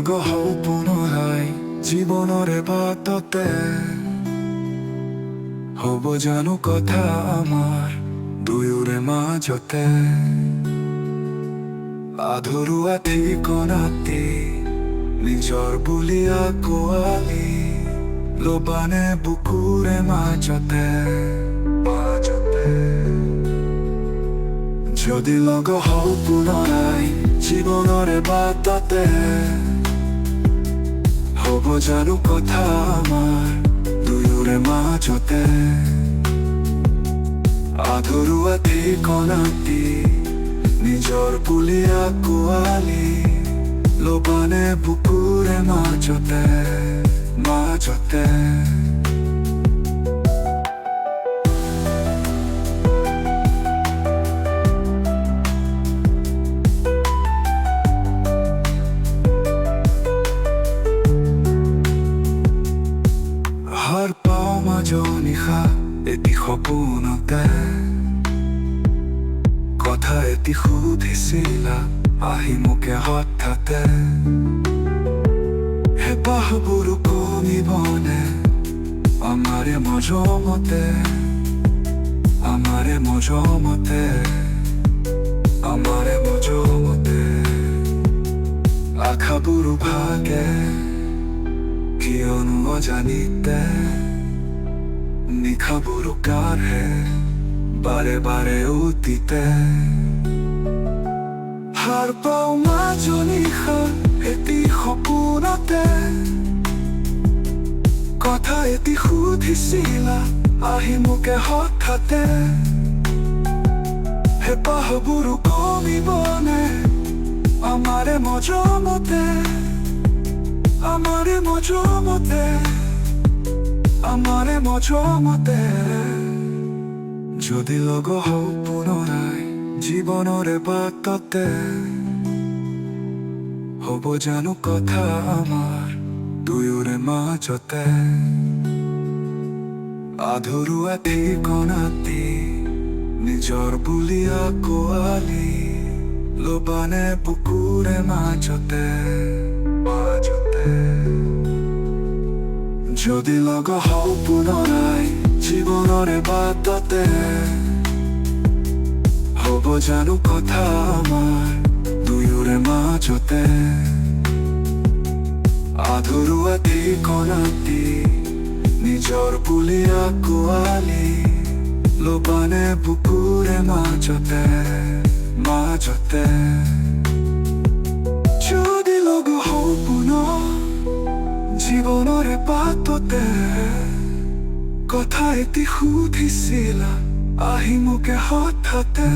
log হও পুনৰাই জীৱনৰে বাটতে হ'ব জানো কথা আমাৰ দুয়োৰে মাজতে আধৰুৱা ঠিকনাটি নিজৰ বুলি আকোৱালি লবানে বুকুৰে মাজতে যদি লগ হও পুনৰাই জীৱনৰে বাটতে হ'ব জানো কথা আমাৰ দুয়োৰে মাজতে আধৰুৱা ঠিকনাটি নিজৰ বুলি আকোৱালি লবানে বুকুৰে মাজতে হাৰ পাওঁ মাজৰ নিশা এটি সপোনতে কথা এটি সুধিছিলা আহি মোকে হঠাতে হেঁপাহবোৰ কমিবনে আমাৰে মজমতে আশাবোৰ ভাগে কিয়নো অজানিতে নিশাবোৰ কাঢ়ে বাৰে বাৰে অতীতে হাৰ পাওঁ মাজৰ নিশা এটি সপোনতে কথা এটি সুধিছিলা আহি মোকে হঠাতে হেঁপাহবোৰ কমিবনে আমাৰে মজমতে যদি লগ হও পুনৰাই জীৱনৰে বাটতে হ'ব জানো কথা আমাৰ দুয়োৰে মাজতে আধৰুৱা ঠিকনাটি নিজৰ বুলি আকোৱালি লবানে বুকুৰে মাজতে যদি লগ হও পুনৰাই জীৱনৰে বাটতে হ'ব জানো কথা আমাৰ দুয়োৰে মাজতে আধৰুৱা ঠিকনাটি নিজৰ বুলি আকোৱালি লবানে বুকুৰে মাজতে যদি লগ হও পুনৰ জীৱনৰে বাটতে কথা এটি সুধিছিলা আহি মোকে হঠাতে